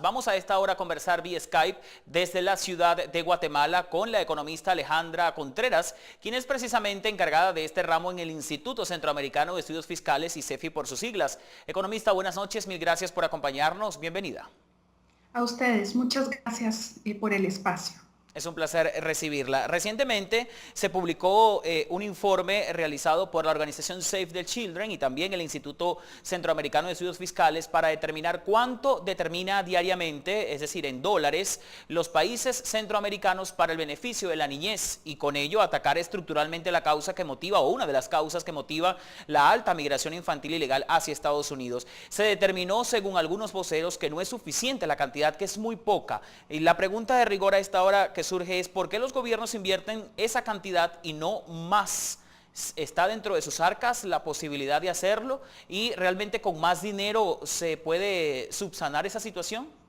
Vamos a esta hora a conversar vía Skype desde la ciudad de Guatemala con la economista Alejandra Contreras, quien es precisamente encargada de este ramo en el Instituto Centroamericano de Estudios Fiscales, ICEFI por sus siglas. Economista, buenas noches, mil gracias por acompañarnos, bienvenida. A ustedes, muchas gracias por el espacio. Es un placer recibirla. Recientemente se publicó un informe realizado por la organización Save the Children y también el Instituto Centroamericano de Estudios Fiscales para determinar cuánto determina diariamente, es decir, en dólares, los países centroamericanos para el beneficio de la niñez y con ello atacar estructuralmente la causa que motiva o una de las causas que motiva la alta migración infantil ilegal hacia Estados Unidos. Se determinó, según algunos voceros, que no es suficiente la cantidad, que es muy poca. Y la pregunta de rigor a esta hora que surge es ¿por qué los gobiernos invierten esa cantidad y no más? ¿Está dentro de sus arcas la posibilidad de hacerlo y realmente con más dinero se puede subsanar esa situación?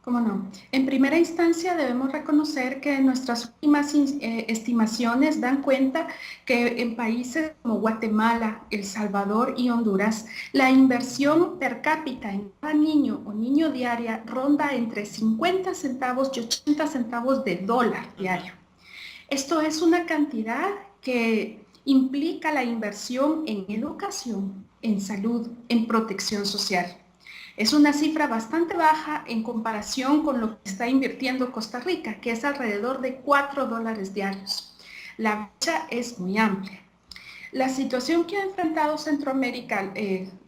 ¿Cómo no? En primera instancia debemos reconocer que nuestras últimas estimaciones dan cuenta que en países como Guatemala, El Salvador y Honduras, la inversión per cápita en cada niño o niño diaria ronda entre 50 centavos y 80 centavos de dólar diario. Esto es una cantidad que implica la inversión en educación, en salud, en protección social. Es una cifra bastante baja en comparación con lo que está invirtiendo Costa Rica, que es alrededor de $4 diarios. La brecha es muy amplia. La situación que ha enfrentado Centroamérica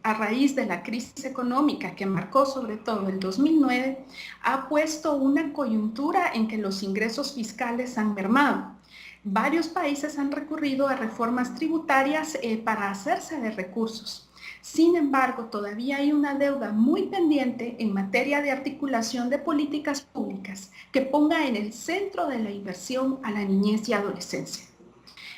a raíz de la crisis económica que marcó sobre todo el 2009 ha puesto una coyuntura en que los ingresos fiscales han mermado. Varios países han recurrido a reformas tributarias para hacerse de recursos. Sin embargo, todavía hay una deuda muy pendiente en materia de articulación de políticas públicas que ponga en el centro de la inversión a la niñez y adolescencia.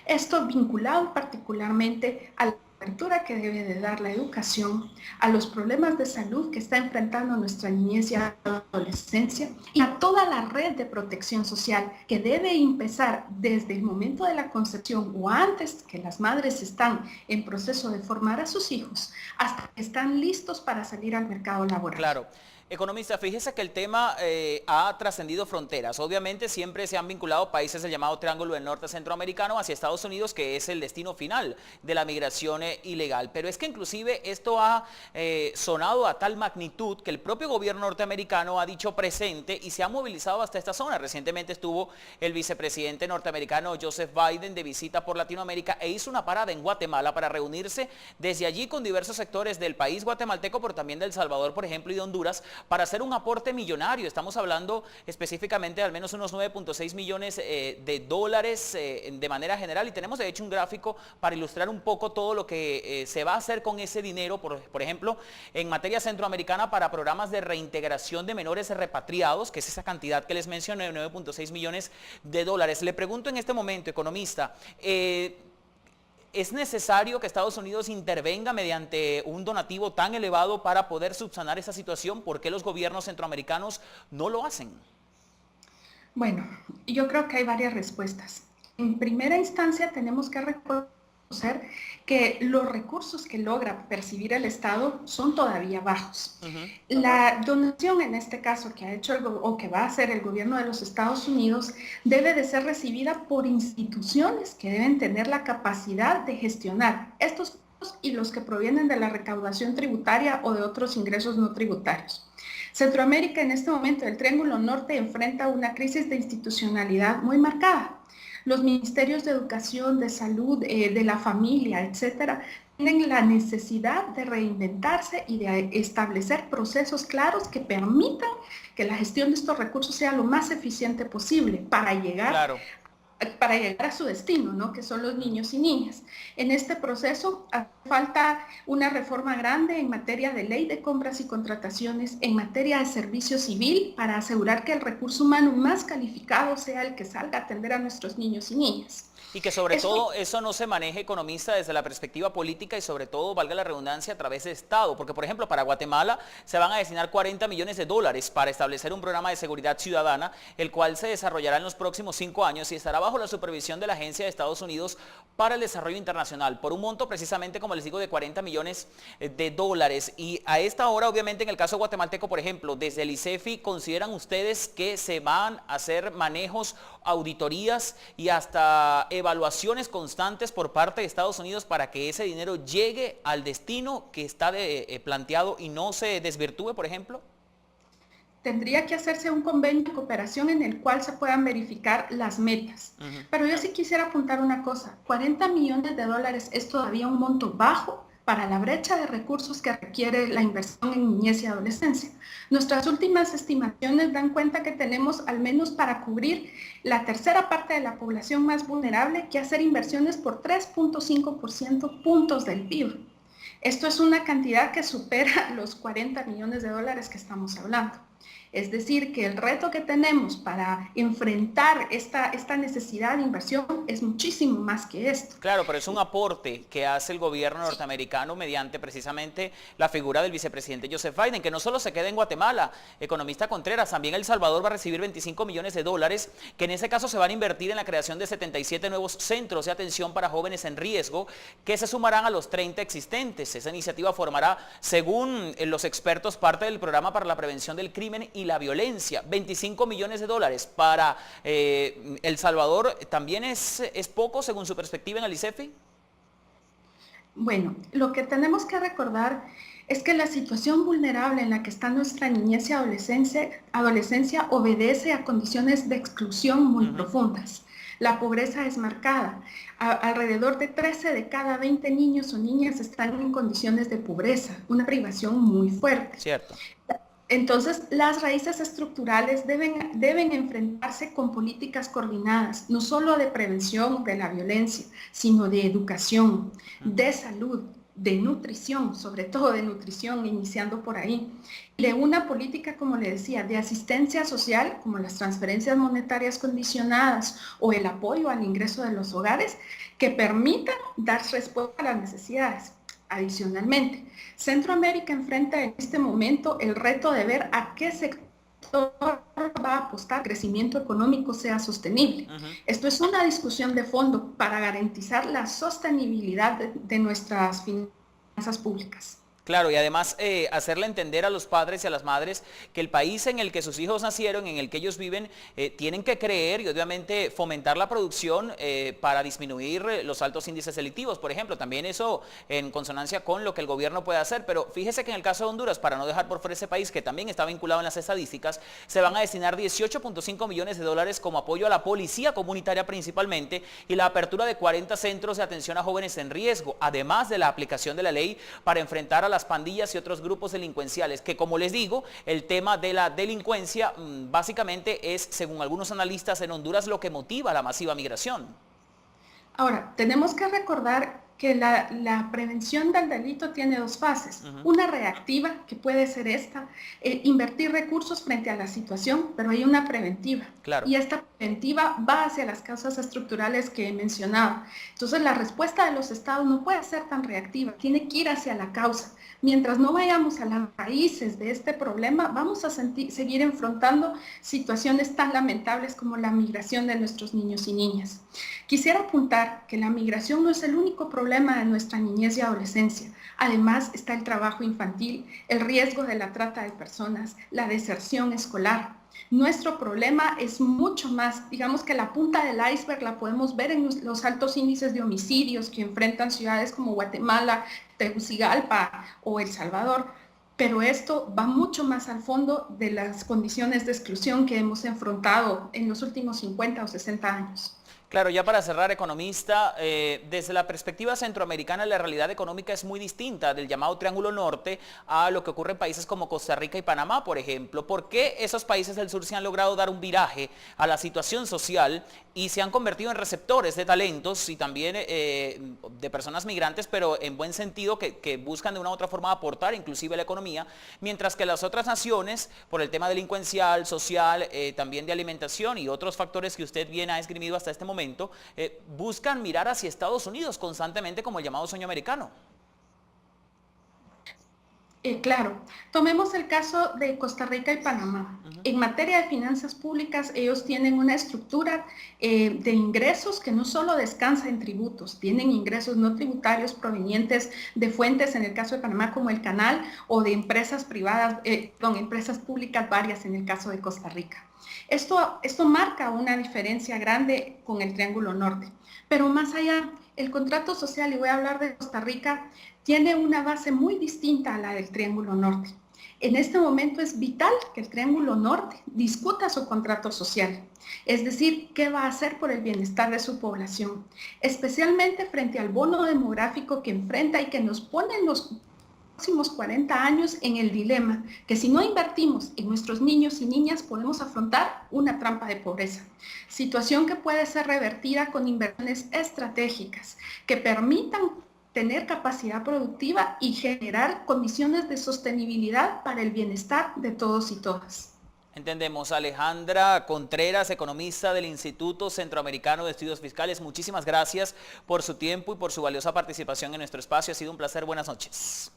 Esto vinculado particularmente a la apertura que debe de dar la educación, a los problemas de salud que está enfrentando nuestra niñez y adolescencia y a toda la red de protección social que debe empezar desde el momento de la concepción o antes que las madres están en proceso de formar a sus hijos hasta que están listos para salir al mercado laboral. Claro. Economista, fíjese que el tema ha trascendido fronteras. Obviamente siempre se han vinculado países del llamado Triángulo del Norte Centroamericano hacia Estados Unidos, que es el destino final de la migración ilegal. Pero es que inclusive esto ha sonado a tal magnitud que el propio gobierno norteamericano ha dicho presente y se ha movilizado hasta esta zona. Recientemente estuvo el vicepresidente norteamericano Joseph Biden de visita por Latinoamérica e hizo una parada en Guatemala para reunirse desde allí con diversos sectores del país guatemalteco, pero también de El Salvador, por ejemplo, y de Honduras, para hacer un aporte millonario. Estamos hablando específicamente de al menos unos 9.6 millones de dólares de manera general y tenemos de hecho un gráfico para ilustrar un poco todo lo que se va a hacer con ese dinero, por ejemplo, en materia centroamericana para programas de reintegración de menores repatriados, que es esa cantidad que les mencioné, 9.6 millones de dólares. Le pregunto en este momento, economista, ¿es necesario que Estados Unidos intervenga mediante un donativo tan elevado para poder subsanar esa situación? ¿Por qué los gobiernos centroamericanos no lo hacen? Bueno, yo creo que hay varias respuestas. En primera instancia tenemos que reconocer que los recursos que logra percibir el Estado son todavía bajos. La donación en este caso que ha hecho o que va a hacer el gobierno de los Estados Unidos debe de ser recibida por instituciones que deben tener la capacidad de gestionar estos y los que provienen de la recaudación tributaria o de otros ingresos no tributarios. Centroamérica en este momento, el Triángulo Norte, enfrenta una crisis de institucionalidad muy marcada. Los ministerios de educación, de salud, de la familia, etcétera, tienen la necesidad de reinventarse y de establecer procesos claros que permitan que la gestión de estos recursos sea lo más eficiente posible para llegar a su destino, ¿no? Que son los niños y niñas. En este proceso hace falta una reforma grande en materia de ley de compras y contrataciones, en materia de servicio civil, para asegurar que el recurso humano más calificado sea el que salga a atender a nuestros niños y niñas. Y que sobre todo eso no se maneje, economista, desde la perspectiva política y sobre todo, valga la redundancia, a través de Estado. Porque, por ejemplo, para Guatemala se van a destinar 40 millones de dólares para establecer un programa de seguridad ciudadana, el cual se desarrollará en los próximos 5 años y estará bajo la supervisión de la Agencia de Estados Unidos para el Desarrollo Internacional, por un monto precisamente, como les digo, de 40 millones de dólares. Y a esta hora, obviamente, en el caso guatemalteco, por ejemplo, desde el ICEFI, ¿consideran ustedes que se van a hacer manejos, auditorías y hasta evaluaciones constantes por parte de Estados Unidos para que ese dinero llegue al destino que está planteado y no se desvirtúe, por ejemplo? Tendría que hacerse un convenio de cooperación en el cual se puedan verificar las metas. Pero yo sí quisiera apuntar una cosa, 40 millones de dólares es todavía un monto bajo para la brecha de recursos que requiere la inversión en niñez y adolescencia. Nuestras últimas estimaciones dan cuenta que tenemos al menos para cubrir la tercera parte de la población más vulnerable que hacer inversiones por 3.5% puntos del PIB. Esto es una cantidad que supera los 40 millones de dólares que estamos hablando. Es decir, que el reto que tenemos para enfrentar esta necesidad de inversión es muchísimo más que esto. Claro, pero es un aporte que hace el gobierno norteamericano mediante precisamente la figura del vicepresidente Joseph Biden, que no solo se queda en Guatemala, economista Contreras, también El Salvador va a recibir 25 millones de dólares, que en ese caso se van a invertir en la creación de 77 nuevos centros de atención para jóvenes en riesgo, que se sumarán a los 30 existentes. Esa iniciativa formará, según los expertos, parte del programa para la prevención del crimen y la violencia. 25 millones de dólares para El Salvador, ¿también es poco según su perspectiva en el ICEFI? Bueno, lo que tenemos que recordar es que la situación vulnerable en la que está nuestra niñez y adolescencia obedece a condiciones de exclusión muy profundas. La pobreza es marcada. Alrededor de 13 de cada 20 niños o niñas están en condiciones de pobreza, una privación muy fuerte. Cierto. Entonces, las raíces estructurales deben enfrentarse con políticas coordinadas, no solo de prevención de la violencia, sino de educación, de salud, de nutrición, sobre todo de nutrición, iniciando por ahí, de una política, como le decía, de asistencia social, como las transferencias monetarias condicionadas o el apoyo al ingreso de los hogares, que permitan dar respuesta a las necesidades. Adicionalmente, Centroamérica enfrenta en este momento el reto de ver a qué sector va a apostar crecimiento económico sea sostenible. Esto es una discusión de fondo para garantizar la sostenibilidad de nuestras finanzas públicas. Claro, y además hacerle entender a los padres y a las madres que el país en el que sus hijos nacieron, en el que ellos viven, tienen que creer y obviamente fomentar la producción para disminuir los altos índices delictivos, por ejemplo. También eso en consonancia con lo que el gobierno puede hacer, pero fíjese que en el caso de Honduras, para no dejar por fuera ese país que también está vinculado en las estadísticas, se van a destinar 18.5 millones de dólares como apoyo a la policía comunitaria principalmente y la apertura de 40 centros de atención a jóvenes en riesgo, además de la aplicación de la ley para enfrentar a las pandillas y otros grupos delincuenciales, que como les digo, el tema de la delincuencia básicamente es, según algunos analistas en Honduras, lo que motiva la masiva migración. Ahora, tenemos que recordar que la prevención del delito tiene dos fases. Una reactiva, que puede ser esta, invertir recursos frente a la situación, pero hay una preventiva. Claro. Y esta preventiva va hacia las causas estructurales que he mencionado. Entonces, la respuesta de los estados no puede ser tan reactiva, tiene que ir hacia la causa. Mientras no vayamos a las raíces de este problema, vamos a seguir enfrentando situaciones tan lamentables como la migración de nuestros niños y niñas. Quisiera apuntar que la migración no es el único problema de nuestra niñez y adolescencia. Además está el trabajo infantil, el riesgo de la trata de personas, la deserción escolar. Nuestro problema es mucho más, digamos que la punta del iceberg la podemos ver en los altos índices de homicidios que enfrentan ciudades como Guatemala, Tegucigalpa o El Salvador, pero esto va mucho más al fondo de las condiciones de exclusión que hemos enfrentado en los últimos 50 o 60 años. Claro, ya para cerrar, economista, desde la perspectiva centroamericana la realidad económica es muy distinta del llamado Triángulo Norte a lo que ocurre en países como Costa Rica y Panamá, por ejemplo. ¿Por qué esos países del sur se han logrado dar un viraje a la situación social y se han convertido en receptores de talentos y también de personas migrantes, pero en buen sentido que buscan de una u otra forma aportar inclusive a la economía, mientras que las otras naciones, por el tema delincuencial, social, también de alimentación y otros factores que usted bien ha esgrimido hasta este momento, momento, buscan mirar hacia Estados Unidos constantemente como el llamado sueño americano. Claro, tomemos el caso de Costa Rica y Panamá. En materia de finanzas públicas, ellos tienen una estructura de ingresos que no solo descansa en tributos, tienen ingresos no tributarios provenientes de fuentes, en el caso de Panamá, como el canal, o de empresas privadas, empresas públicas varias en el caso de Costa Rica. Esto marca una diferencia grande con el Triángulo Norte. Pero más allá, el contrato social, y voy a hablar de Costa Rica, tiene una base muy distinta a la del Triángulo Norte. En este momento es vital que el Triángulo Norte discuta su contrato social, es decir, qué va a hacer por el bienestar de su población, especialmente frente al bono demográfico que enfrenta y que nos pone en los próximos 40 años en el dilema que si no invertimos en nuestros niños y niñas podemos afrontar una trampa de pobreza, situación que puede ser revertida con inversiones estratégicas que permitan tener capacidad productiva y generar condiciones de sostenibilidad para el bienestar de todos y todas. Entendemos. Alejandra Contreras, economista del Instituto Centroamericano de Estudios Fiscales, muchísimas gracias por su tiempo y por su valiosa participación en nuestro espacio. Ha sido un placer. Buenas noches.